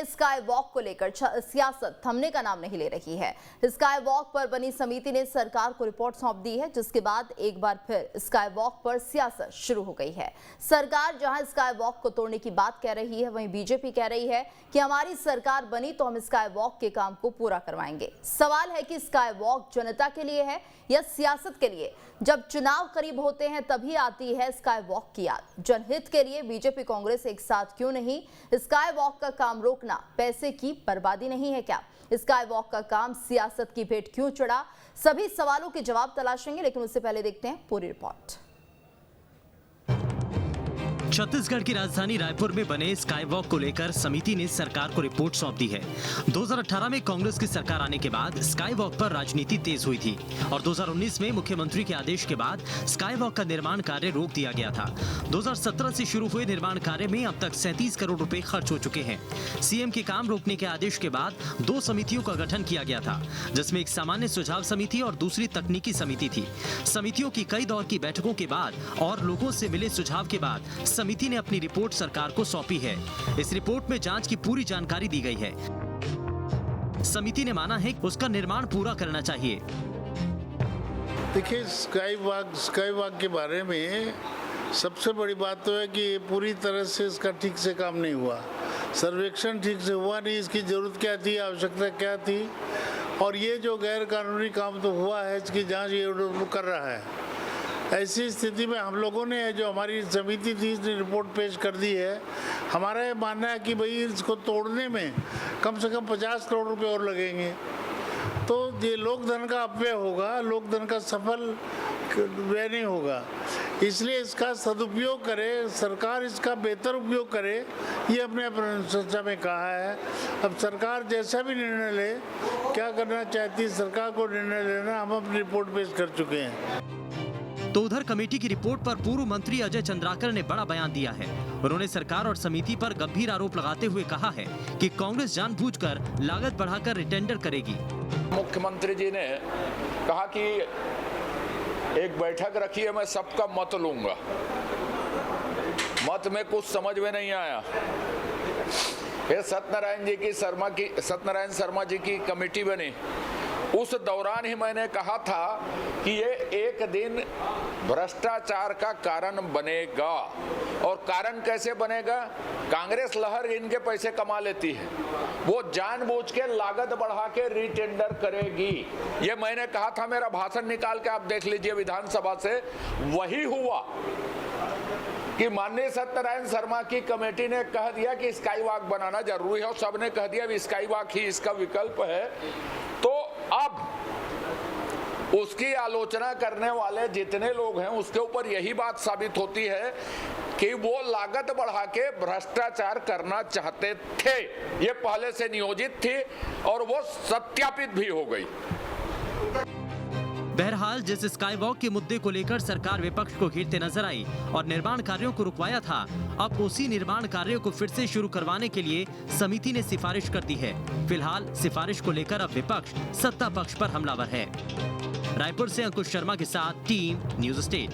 Sky walk को लेकर सियासत थमने का नाम नहीं ले रही है। स्काई वॉक पर बनी समिति ने सरकार को रिपोर्ट सौंप दी है, जिसके बाद एक बार फिर स्काई वॉक पर सियासत शुरू हो गई है। सरकार जहां स्काई वॉक को तोड़ने की बात कह रही है, वहीं बीजेपी कह रही है कि हमारी सरकार बनी तो हम स्काई वॉक के काम को पूरा करवाएंगे। सवाल है कि स्काई वॉक जनता के लिए है या सियासत के लिए? जब चुनाव करीब होते हैं तभी आती है स्काई वॉक की याद। जनहित के लिए बीजेपी कांग्रेस एक साथ क्यों नहीं? स्काई वॉक का काम रोकना पैसे की बर्बादी नहीं है क्या? स्काई वॉक का काम सियासत की भेंट क्यों चढ़ा? सभी सवालों के जवाब तलाशेंगे, लेकिन उससे पहले देखते हैं पूरी रिपोर्ट। छत्तीसगढ़ की राजधानी रायपुर में बने स्काई वॉक को लेकर समिति ने सरकार को रिपोर्ट सौंप दी है। 2018 में कांग्रेस की सरकार आने के बाद स्काई वॉक पर राजनीति तेज हुई थी और 2019 में मुख्यमंत्री के आदेश के बाद स्काई वॉक का निर्माण कार्य रोक दिया गया था। 2017 से शुरू हुए निर्माण कार्य में अब तक 37 करोड़ रुपए खर्च हो चुके हैं। सीएम के काम रोकने के आदेश के बाद 2 समितियों का गठन किया गया था, जिसमें एक सामान्य सुझाव समिति और दूसरी तकनीकी समिति थी। समितियों की कई दौर की बैठकों के बाद और लोगों से मिले सुझाव के बाद समिति ने अपनी रिपोर्ट सरकार को सौंपी है। इस रिपोर्ट में जांच की पूरी जानकारी दी गई है। समिति ने माना है कि उसका निर्माण पूरा करना चाहिए। देखिए, स्काई वॉक के बारे में सबसे बड़ी बात तो है कि पूरी तरह से इसका ठीक से काम नहीं हुआ। सर्वेक्षण ठीक से हुआ नहीं, इसकी जरूरत क्या थी, आवश्यकता क्या थी, और ये जो गैर कानूनी काम तो हुआ है, इसकी जांच ये कर रहा है। ऐसी स्थिति में हम लोगों ने जो हमारी समिति थी, इसने रिपोर्ट पेश कर दी है। हमारा ये मानना है कि भाई इसको तोड़ने में कम से कम 50 करोड़ रुपए और लगेंगे, तो ये लोकधन का अपव्यय होगा, लोकधन का सफल व्यय नहीं होगा। इसलिए इसका सदुपयोग करे सरकार, इसका बेहतर उपयोग करे, ये अपने चर्चा में कहा है। अब सरकार जैसा भी निर्णय ले, क्या करना चाहती है सरकार को निर्णय लेना, हम अपनी रिपोर्ट पेश कर चुके हैं। तो उधर कमेटी की रिपोर्ट पर पूर्व मंत्री अजय चंद्राकर ने बड़ा बयान दिया है। उन्होंने सरकार और समिति पर गंभीर आरोप लगाते हुए कहा है कि कांग्रेस जानबूझकर लागत बढ़ाकर रिटेंडर करेगी। मुख्यमंत्री जी ने कहा कि एक बैठक रखी है, मैं सबका मत लूंगा। मत में कुछ समझ में नहीं आया। ये सत्यनारायण शर्मा जी की कमेटी बनी, उस दौरान ही मैंने कहा था कि ये एक दिन भ्रष्टाचार का कारण बनेगा। और कारण कैसे बनेगा? कांग्रेस लहर इनके पैसे कमा लेती है, वो जानबूझ के लागत बढ़ा के रिटेंडर करेगी। ये मैंने कहा था, मेरा भाषण निकाल के आप देख लीजिए विधानसभा से। वही हुआ कि माननीय सत्यनारायण शर्मा की कमेटी ने कह दिया कि स्काई वॉक बनाना जरूरी है, और सबने कह दिया भी स्काई वॉक ही इसका विकल्प है। तो अब उसकी आलोचना करने वाले जितने लोग हैं, उसके ऊपर यही बात साबित होती है कि वो लागत बढ़ा के भ्रष्टाचार करना चाहते थे। ये पहले से नियोजित थी और वो सत्यापित भी हो गई। बहरहाल, जिस स्काई वॉक के मुद्दे को लेकर सरकार विपक्ष को घेरते नजर आई और निर्माण कार्यों को रुकवाया था, अब उसी निर्माण कार्यों को फिर से शुरू करवाने के लिए समिति ने सिफारिश कर दी है। फिलहाल सिफारिश को लेकर अब विपक्ष सत्ता पक्ष पर हमलावर है। रायपुर से अंकुश शर्मा के साथ टीम न्यूज स्टेट।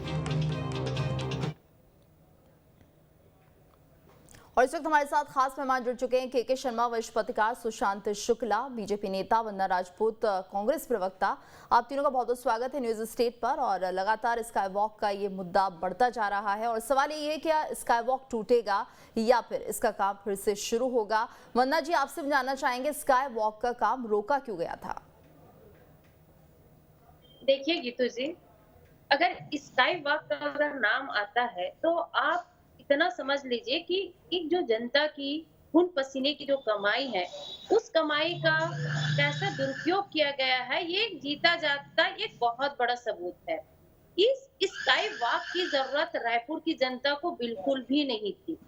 और इस वक्त हमारे साथ खास मेहमान जुड़ चुके हैं के शर्मा, वरिष्ठ पत्रकार सुशांत शुक्ला, बीजेपी नेता वंदना राजपूत, कांग्रेस प्रवक्ता। आप तीनों का बहुत बहुत स्वागत है न्यूज स्टेट पर। और लगातार स्काई वॉक का ये मुद्दा बढ़ता जा रहा है और सवाल ये है क्या स्काई वॉक टूटेगा या फिर इसका काम फिर से शुरू होगा? वंदना जी, आपसे जानना चाहेंगे स्काई वॉक का काम रोका क्यों गया था? देखिए गीतू जी, अगर स्काई वॉक का अगर नाम आता है तो आप इतना समझ लीजिए कि एक जो जनता की खून पसीने की जो कमाई है, उस कमाई का कैसा दुरुपयोग किया गया है, ये जीता जागता एक बहुत बड़ा सबूत है। इस स्काई वॉक की जरूरत रायपुर की जनता को बिल्कुल भी नहीं थी।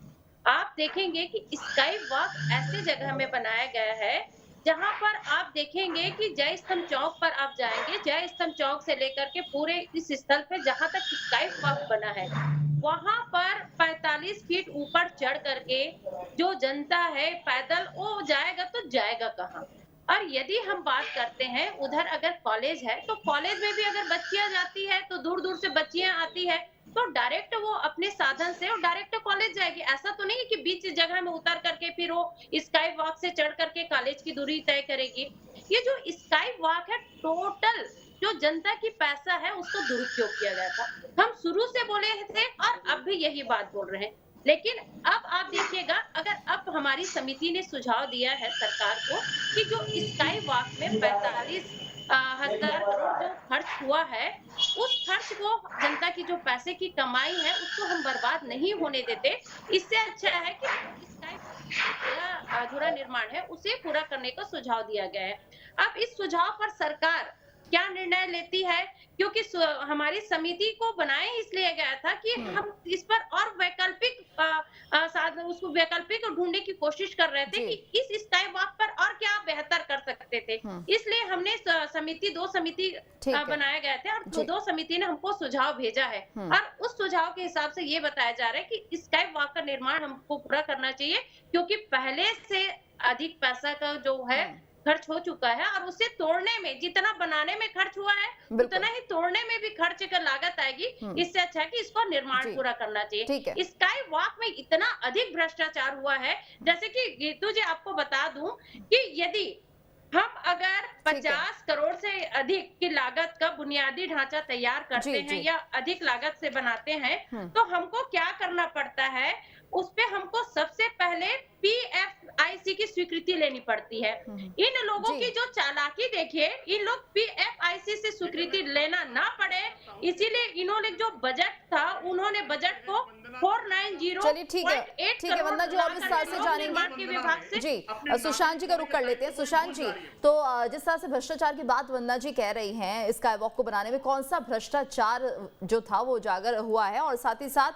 आप देखेंगे कि स्काई वॉक ऐसे जगह में बनाया गया है जहां पर आप देखेंगे कि जय स्तंभ चौक पर आप जाएंगे, जय स्तंभ चौक से लेकर के पूरे इस स्थल पे जहां तक स्काई वॉक बना है, वहां पर 45 फीट ऊपर चढ़ करके जो जनता है पैदल वो जाएगा तो जाएगा कहाँ? और यदि हम बात करते हैं उधर अगर कॉलेज है तो कॉलेज में भी अगर बच्चियां जाती है तो दूर दूर से बच्चियां आती है, तो डायरेक्ट वो अपने साधन से और डायरेक्ट कॉलेज जाएगी। ऐसा तो नहीं है कि बीच जगह में उतर करके फिर वो स्काई वॉक से चढ़ करके कॉलेज की दूरी तय करेगी। ये जो स्काई वॉक है, टोटल जो जनता की पैसा है उसको दुरुपयोग किया गया था। हम शुरू से बोले थे और अब भी यही बात बोल रहे हैं। लेकिन अब आप देखिएगा, अगर अब हमारी समिति ने सुझाव दिया है सरकार को कि जो स्काई वॉक में 45,000 करोड़ जो खर्च हुआ है, उस खर्च को, जनता की जो पैसे की कमाई है उसको हम बर्बाद नहीं होने देते। इससे अच्छा है कि स्काई अधूरा निर्माण है उसे पूरा करने का सुझाव दिया गया है। अब इस सुझाव पर सरकार क्या निर्णय लेती है, क्योंकि हमारी समिति को बनाया इसलिए गया था कि हम इस पर और वैकल्पिक साधन, उसको वैकल्पिक ढूंढने की कोशिश कर रहे थे कि इस स्काई वॉक पर और क्या बेहतर कर सकते थे। इसलिए हमने दो समिति बनाए गए थे और दो समिति ने हमको सुझाव भेजा है और उस सुझाव के हिसाब से ये बताया जा रहा है कि स्काई वॉक का निर्माण हमको पूरा करना चाहिए, क्योंकि पहले से अधिक पैसा का जो है खर्च हो चुका है और उसे तोड़ने में, जितना बनाने में खर्च हुआ है उतना ही तोड़ने में भी खर्च का लागत आएगी। इससे अच्छा है कि इसको निर्माण पूरा करना चाहिए। स्काई वॉक में इतना अधिक भ्रष्टाचार हुआ है, जैसे कि गीतू जी आपको बता दूं कि यदि हम अगर 50 करोड़ से अधिक की लागत का बुनियादी ढांचा तैयार करते हैं या अधिक लागत से बनाते हैं, तो हमको क्या करना पड़ता है, उस पे हमको सबसे पहले PFIC की स्वीकृति लेनी पड़ती है। इन लोगों की जो चालाकी देखिए, इन लोग PFIC से स्वीकृति लेना ना पड़े, इसीलिए इन्होंने जो बजट था, उन्होंने बजट को 490.8 ठीक है वंदना जी, और विस्तार से जानेंगे जी। सुशांत जी का रुख कर लेते हैं। सुशांत जी, तो जिस तरह से भ्रष्टाचार की बात वंदना जी कह रही हैं, स्काई वॉक को बनाने में कौन सा भ्रष्टाचार जो था वो उजागर हुआ है, और साथ ही साथ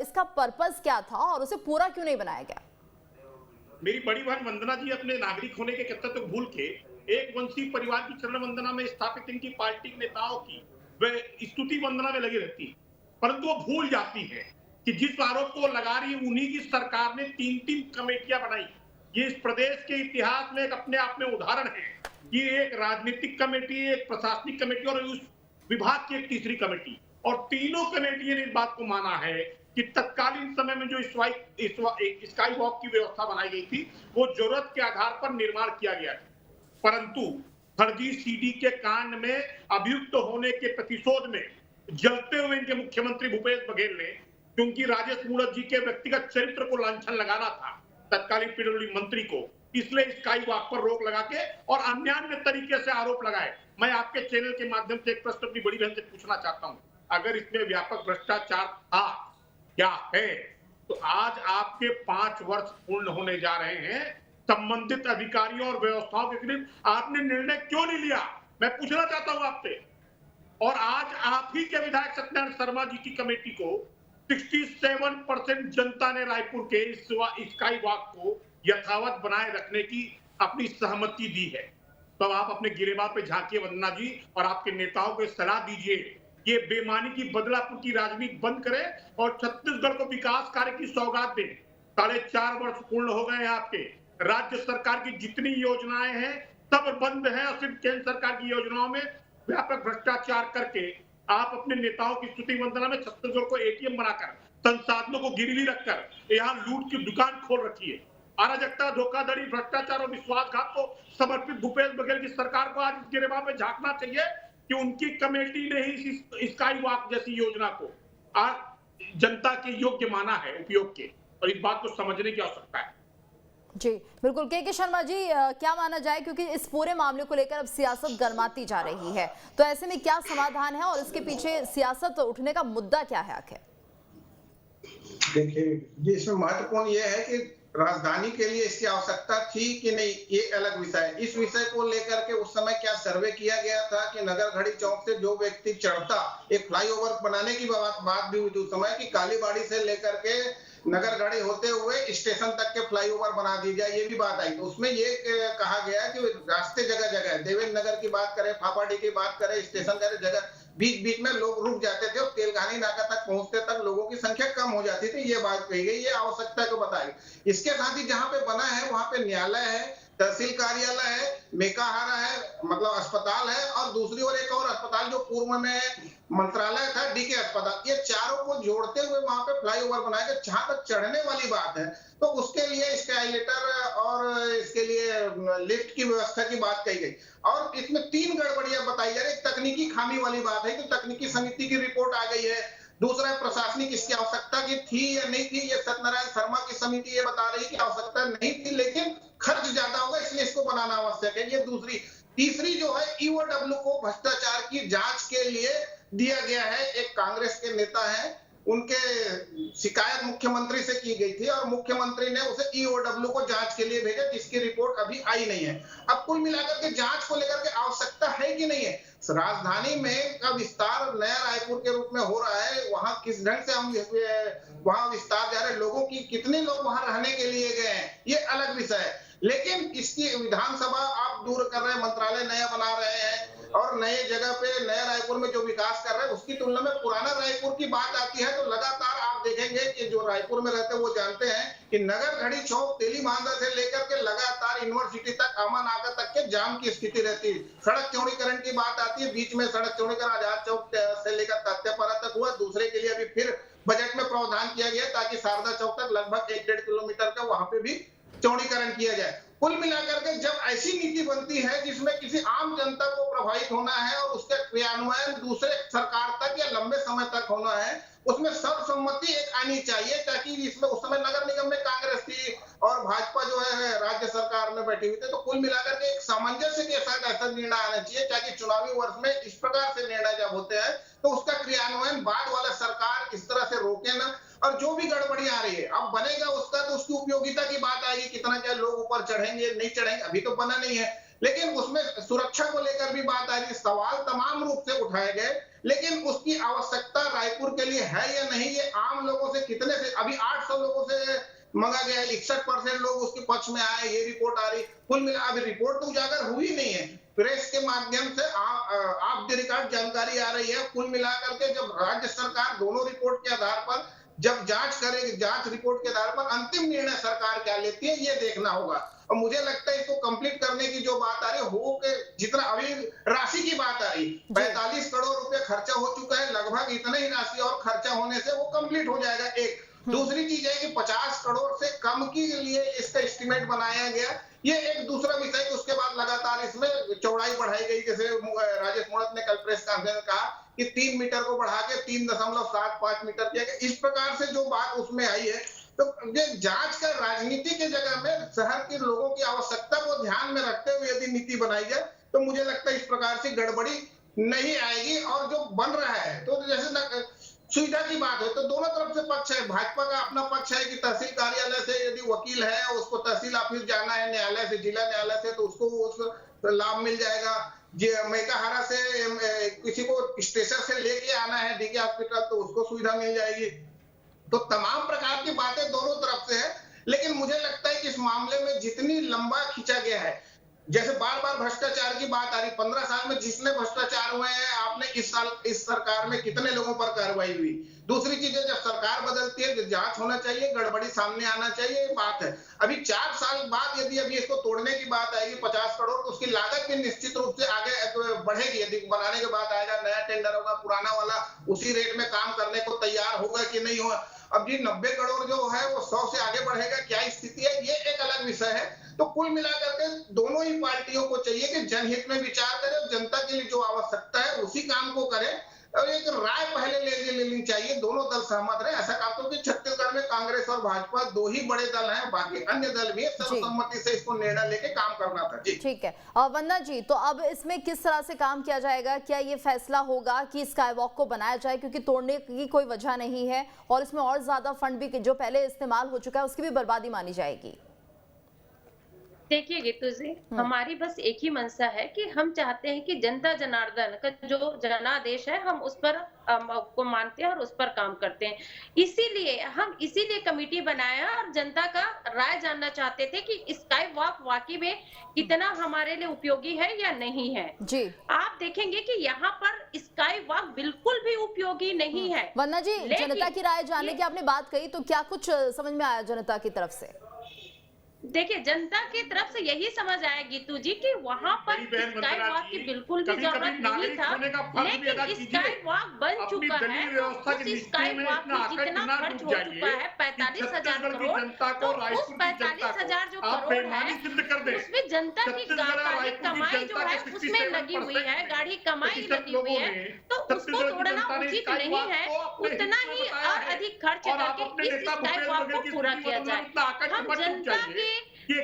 इसका पर्पस क्या था और उसे पूरा क्यों नहीं बनाया गया? मेरी बड़ी बहन वंदना जी अपने नागरिक होने के कर्तव्य को भूल के एक वंशी परिवार की चरण वंदना में स्थापित इनकी पार्टी के नेताओं की वे स्तुति वंदना में लगी रहती है, परंतु वो भूल जाती है कि जिस आरोप को लगा रही है उन्हीं की सरकार ने 3 कमेटियां बनाई। ये इस प्रदेश के इतिहास में एक अपने आप में उदाहरण है। ये एक राजनीतिक कमेटी, एक प्रशासनिक कमेटी और उस विभाग की एक तीसरी कमेटी, और तीनों कमेटियों ने इस बात को माना है कि तत्कालीन समय में जो स्काई वॉक की व्यवस्था बनाई गई थी वो जरूरत के आधार पर निर्माण किया गया था, परंतु फर्जी सीडी के कांड में अभियुक्त होने के प्रतिशोध में जलते हुए इनके मुख्यमंत्री भूपेश बघेल ने, क्योंकि राजेश मूणत जी के व्यक्तिगत चरित्र को लांछन लगाना था तत्कालीन पीडब्ल्यूडी मंत्री को, इसलिए स्काई वॉक पर रोक लगा के और अन्य तरीके से आरोप लगाए। मैं आपके चैनल के माध्यम से एक प्रश्न अपनी बड़ी बहन से पूछना चाहता हूं, अगर इसमें व्यापक भ्रष्टाचार था क्या है, तो आज आपके 5 वर्ष पूर्ण होने जा रहे हैं, संबंधित अधिकारियों और व्यवस्थाओं के खिलाफ आपने निर्णय क्यों नहीं लिया, मैं पूछना चाहता हूं आपसे। और आज आप ही के विधायक सत्यनारायण शर्मा जी की कमेटी को 67% जनता ने रायपुर के इस स्काई वॉक को यथावत बनाए रखने की अपनी सहमति दी है। तो आप अपने गिरेबान पे झांकिए वंदना जी, और आपके नेताओं को सलाह दीजिए, ये बेमानी की बदलापुर की राजनीति बंद करें और छत्तीसगढ़ को विकास कार्य की सौगात दें। 4.5 वर्ष पूर्ण हो गए हैं आपके, राज्य सरकार की जितनी योजनाएं हैं सब बंद हैं, और सिर्फ केंद्र सरकार की योजनाओं में व्यापक भ्रष्टाचार करके आप अपने नेताओं की स्तुति वंदना में छत्तीसगढ़ को ATM बनाकर, संसाधनों को गिरवी रखकर यहाँ लूट की दुकान खोल रखी है। अराजकता, धोखाधड़ी, भ्रष्टाचार और विश्वासघात को समर्पित भूपेश बघेल की सरकार को आज इस गिरेबान में झांकना चाहिए कि उनकी कमेटी ने ही स्काई वॉक जैसी योजना को आज जनता के योग्य माना है उपयोग के, और इस बात को समझने की आवश्यकता है। जी बिल्कुल। के शर्मा जी, क्या माना जाए, क्योंकि इस पूरे मामले को लेकर अब सियासत गर्माती जा रही है, तो ऐसे में क्या समाधान है और इसके पीछे सियासत उठने का मुद्दा क्या है आखिर? देखिए, इसमें महत्वपूर्ण यह है कि राजधानी के लिए इसकी आवश्यकता थी कि नहीं, ये अलग विषय है। इस विषय को लेकर के उस समय क्या सर्वे किया गया था कि नगर घड़ी चौक से जो व्यक्ति चढ़ता, एक फ्लाईओवर बनाने की बात भी हुई थी उस समय कि कालीबाड़ी से लेकर के नगर घड़ी होते हुए स्टेशन तक के फ्लाईओवर बना दी जाए, ये भी बात आई। तो उसमें ये कहा गया कि रास्ते जगह जगह, देवेंद्र नगर की बात करें, फाफाडी की बात करें, स्टेशन जगह बीच बीच में लोग रुक जाते थे और तेलघानी नाका तक पहुंचते तक लोगों की संख्या कम हो जाती थी। ये बात कही गई, ये आवश्यकता को बताई। इसके साथ ही जहां पे बना है वहां पे न्यायालय है, तहसील कार्यालय है, मेकाहारा है, मतलब अस्पताल है, और दूसरी ओर एक और अस्पताल जो पूर्व में मंत्रालय था, डीके अस्पताल, ये चारों को जोड़ते हुए वहां पे फ्लाईओवर बनाया गया। जहां तक चढ़ने वाली बात है तो उसके लिए स्काईलेटर और इसके लिए लिफ्ट की व्यवस्था की बात कही गई। और इसमें 3 गड़बड़ियां बताई जा रही है। तकनीकी खामी वाली बात है कि तकनीकी समिति की रिपोर्ट आ गई है। दूसरा है प्रशासनिक इसकी आवश्यकता की थी या नहीं थी, ये सत्यनारायण शर्मा की समिति ये बता रही है कि आवश्यकता नहीं थी, लेकिन खर्च ज्यादा होगा इसलिए इसको बनाना आवश्यक है। ये दूसरी। तीसरी जो है ईओडब्ल्यू को भ्रष्टाचार की जांच के लिए दिया गया है। एक कांग्रेस के नेता है, उनके शिकायत मुख्यमंत्री से की गई थी और मुख्यमंत्री ने उसे ईओडब्ल्यू को जांच के लिए भेजा, जिसकी रिपोर्ट अभी आई नहीं है। अब कुल मिलाकर के जांच को लेकर के आवश्यकता है कि नहीं है। राजधानी में का विस्तार नया रायपुर के रूप में हो रहा है, वहां किस ढंग से हम वहां विस्तार जा रहे हैं, लोगों की कितने लोग वहां रहने के लिए गए हैं, ये अलग विषय है। लेकिन इसकी विधानसभा आप दूर कर रहे हैं, मंत्रालय नया बना रहे हैं और नए जगह पे नया रायपुर में जो विकास कर रहे हैं उसकी तुलना में पुराना रायपुर की बात आती है तो लगातार आप देखेंगे कि जो रायपुर में रहते हैं वो जानते हैं कि नगर घड़ी चौक, तेलीबांधा से लेकर के लगातार यूनिवर्सिटी तक, अमन नाका तक के जाम की स्थिति रहती है। सड़क चौड़ीकरण की बात आती है, बीच में सड़क चौड़ीकरण आजाद चौक से लेकर तात्यापारा तक हुआ। दूसरे के लिए अभी फिर बजट में प्रावधान किया गया ताकि शारदा चौक तक लगभग 1-1.5 किलोमीटर का वहां पे भी चौड़ीकरण किया जाए। कुल मिलाकर के जब ऐसी नीति बनती है जिसमें किसी आम जनता को प्रभावित होना है और उसका क्रियान्वयन दूसरे सरकार तक या लंबे समय तक होना है, उसमें सर्वसम्मति एक आनी चाहिए, ताकि इसमें उस समय नगर निगम में कांग्रेस थी और भाजपा जो है राज्य सरकार में बैठी हुई थी। तो कुल मिलाकर के एक सामंजस्य के साथ ऐसा निर्णय आना चाहिए ताकि चुनावी वर्ष में इस प्रकार से निर्णय जब होते हैं तो उसका क्रियान्वयन बाद वाला सरकार इस तरह से रोके ना। और जो भी गड़बड़ी आ रही है अब बनेगा उसका तो उसकी उपयोगिता की बात आएगी, कितना क्या लोग ऊपर चढ़ेंगे नहीं चढ़ेंगे, अभी तो बना नहीं है। लेकिन उसमें सुरक्षा को लेकर भी बात आ रही है, सवाल तमाम रूप से उठाए गए, लेकिन उसकी आवश्यकता रायपुर के लिए है या नहीं, ये आम लोगों से कितने से, अभी 800 लोगों से मंगा गया है, 61% लोग उसके पक्ष में आए, ये रिपोर्ट आ रही। कुल मिला अभी रिपोर्ट तो उजागर हुई नहीं है, प्रेस के माध्यम से आप द रिकॉर्ड जानकारी आ रही है। कुल मिलाकर के जब राज्य सरकार दोनों रिपोर्ट के आधार पर जब जांच करेगी, जांच रिपोर्ट के आधार पर अंतिम निर्णय सरकार क्या लेती है ये देखना होगा। और मुझे लगता है इसको कंप्लीट करने की जो बात आ रही है हो के जितना अभी राशि की बात आ रही, 45 करोड़ रुपए खर्चा हो चुका है, लगभग इतना ही राशि और खर्चा होने से वो कंप्लीट हो जाएगा। एक दूसरी चीज है कि 50 करोड़ से कम के लिए इसका एस्टिमेट बनाया गया, ये एक दूसरा विषय। उसके बाद लगातार इसमें चौड़ाई बढ़ाई गई, जैसे राजेश मूणत ने कल प्रेस कॉन्फ्रेंस में कहा कि 3 मीटर को बढ़ा के 3.75 मीटर किया गया। इस प्रकार से जो बात उसमें आई है, तो ये जांच का राजनीति के जगह में शहर के लोगों की आवश्यकता को ध्यान में रखते हुए यदि नीति बनाई जाए तो मुझे लगता है इस प्रकार से गड़बड़ी नहीं आएगी। और जो बन रहा है तो जैसे सुविधा की बात है तो दोनों तरफ से पक्ष है। भाजपा का अपना पक्ष है कि तहसील कार्यालय से यदि वकील है उसको तहसील ऑफिस जाना है, न्यायालय से, जिला न्यायालय से, तो उसको उस लाभ मिल जाएगा। मेकाहारा से किसी को स्टेशन से लेके आना है डीके हॉस्पिटल तो उसको सुविधा मिल जाएगी। तो तमाम प्रकार की बातें दोनों तरफ से है, लेकिन मुझे लगता है कि इस मामले में जितनी लंबा खींचा गया है, जैसे बार बार भ्रष्टाचार की बात आ रही, 15 साल में जितने भ्रष्टाचार हुए हैं, आपने इस साल इस सरकार में कितने लोगों पर कार्रवाई हुई। दूसरी चीज है जब सरकार बदलती है जांच होना चाहिए, गड़बड़ी सामने आना चाहिए, ये बात है। अभी 4 साल बाद यदि अभी इसको तोड़ने की बात आएगी 50 करोड़, तो उसकी लागत भी निश्चित रूप से आगे बढ़ेगी। यदि बनाने के बाद आएगा, नया टेंडर होगा, पुराना वाला उसी रेट में काम करने को तैयार होगा कि नहीं होगा। अब जी 90 करोड़ जो है वो 100 से आगे बढ़ेगा, क्या स्थिति है, ये एक अलग विषय है। तो कुल मिलाकर के दोनों ही पार्टियों को चाहिए कि जनहित में विचार करें, जनता के लिए जो आवश्यकता है उसी काम को करें, और एक राय पहले लेनी चाहिए, दोनों दल सहमत रहे। ऐसा कहा तो कि छत्तीसगढ़ में कांग्रेस और भाजपा 2 ही बड़े दल हैं, बाकी अन्य दल भी सर्वसम्मति से इसको निर्णय लेके काम करना था। जी ठीक है। वंदना जी, तो अब इसमें किस तरह से काम किया जाएगा? क्या ये फैसला होगा कि स्काई वॉक को बनाया जाए, क्योंकि तोड़ने की कोई वजह नहीं है और इसमें और ज्यादा फंड भी जो पहले इस्तेमाल हो चुका है उसकी भी बर्बादी मानी जाएगी? देखिए गीतू जी, हमारी बस एक ही मंशा है कि हम चाहते हैं कि जनता जनार्दन का जो जनादेश है हम उस पर को मानते हैं और उस पर काम करते हैं। इसीलिए कमेटी बनाया और जनता का राय जानना चाहते थे कि स्काई वॉक वाकई में कितना हमारे लिए उपयोगी है या नहीं है। जी आप देखेंगे कि यहाँ पर स्काई वॉक बिल्कुल भी उपयोगी नहीं है। वंदना जी, जनता की राय जानने की आपने बात कही, तो क्या कुछ समझ में आया जनता की तरफ से? देखिए, जनता की तरफ से यही समझ आया गीतू जी कि वहां पर स्काई वॉक की बिल्कुल भी जरूरत नहीं था, लेकिन स्काई वॉक बन चुका है। उस स्काई वॉक में जितना खर्च हो चुका है 45,000 करोड़, तो उस 45,000 जो करोड़ है उसमें जनता की गाढ़ी कमाई जो है उसमें लगी हुई है, गाढ़ी कमाई लगी हुई है, तो उसको तोड़ना उचित नहीं है। उतना ही और अधिक खर्च करके इस स्काई वॉक को पूरा किया जाए। हम जनता के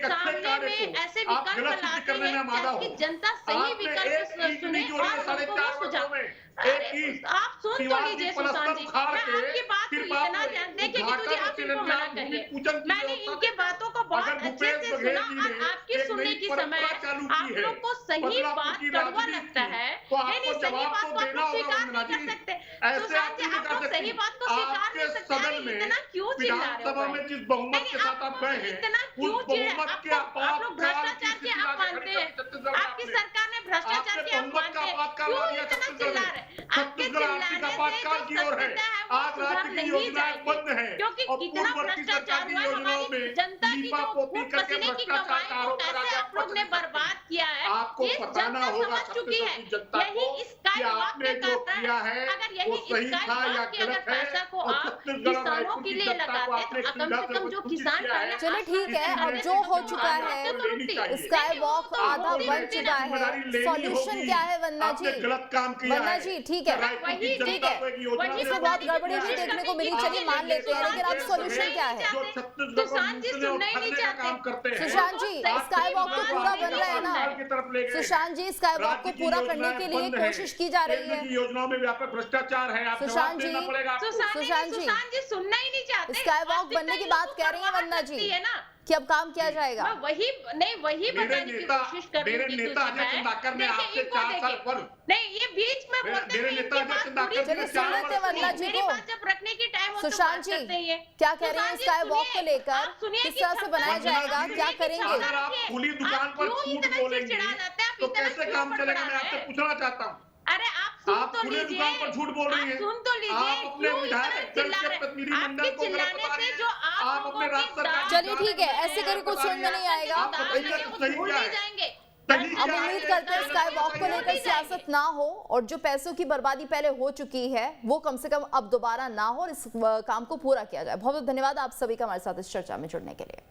सामने में ऐसे विकल्प लाते हैं कि जनता सही विकल्प सुने और उनको वो सुझाव। आप सुन तो लीजिए सुशांत जी, मैं आपकी बात को इतना देखिए कि तुझे आप इनको मना करिए। मैंने इनके बातों को बहुत अच्छे से सुना और आपकी सुनने की समय आप लोग को सही बात कड़वा लगता है। नहीं, सही बात को आप लोग स्वीकार नहीं कर सकते। सुशांत जी, आप लोग सही बात को स्वीकार नहीं सकते। इतना क्यों चिल्ला रहे हो? इतना क्यों चिल्ला? आप लोग भ्रष्टाचार के आप मानते हैं, आपकी सरकार ने भ्रष्टाचार के आप मानते हैं, क्यों इतना चिल्ला रहे? आपके चिल्लाने से जो सत्यता है वो सुधर नहीं जाएगी, क्योंकि कितना भ्रष्टाचार हुआ, हमारी जनता की जो खून पसीने की कमाई को कैसे आप लोग ने बर्बाद किया है, ये जनता समझ चुकी है। यही स्काई वॉक में कहता है, अगर यही स्काई वॉक के अगर पैसा को आप किसानों के लिए लगाते तो कम से कम जो किसान पहले। चलिए ठीक है, अब जो हो चुका है स्काई वॉक आधा बन चुका है, सॉल्यूशन क्या है वंदना जी? वंदना जी ठीक है, ठीक है, इसमें बहुत गड़बड़ी भी देखने को मिली, चलिए मान लेते हैं, लेकिन अब सॉल्यूशन क्या है? सुशांत जी सुनना ही नहीं चाहते। सुशांत जी, स्काई वॉक तो पूरा बन रहा है ना? सुशांत जी, स्काई वॉक को पूरा करने के लिए कोशिश की जा रही है। योजनाओं में व्यापक भ्रष्टाचार है। सुशांत जी, सुशांत जी सुनना ही नहीं चाहते। स्काई वॉक बनने की बात कह रही है वंदना जी, है ना कि अब काम किया जाएगा। वही बताने की कोशिश कर रही हूं। नेता अजय चंदाकर ने आपसे 4 साल पर नहीं, ये बीच में बोलते हैं, चलिए सुन लेते हैं वंदना जी को। जब रखने की टाइम हो सुशांत जी क्या कह रहे हैं स्काई वॉक को लेकर, किस तरह से बनाया जाएगा, क्या करेंगे? अगर आप खुली दुकान पर झूठ बोलेंगे तो कैसे काम चलेगा, मैं आपसे पूछना चाहता हूँ। अरे आप खुली दुकान पर झूठ बोल रही हैं, सुन तो लीजिए, आप अपने विधायक दल के प्रतिनिधिमंडल को गलत बता रही हैं, आप अपने राज्य सरकार। चलिए ठीक है, ऐसे करी कुछ समझ में नहीं आएगा। अब उम्मीद करते हैं स्काई वॉक को लेकर सियासत ना हो और जो पैसों की बर्बादी पहले हो चुकी है वो कम से कम अब दोबारा ना हो और इस काम को पूरा किया जाए। बहुत बहुत धन्यवाद आप सभी का हमारे साथ इस चर्चा में जुड़ने के लिए।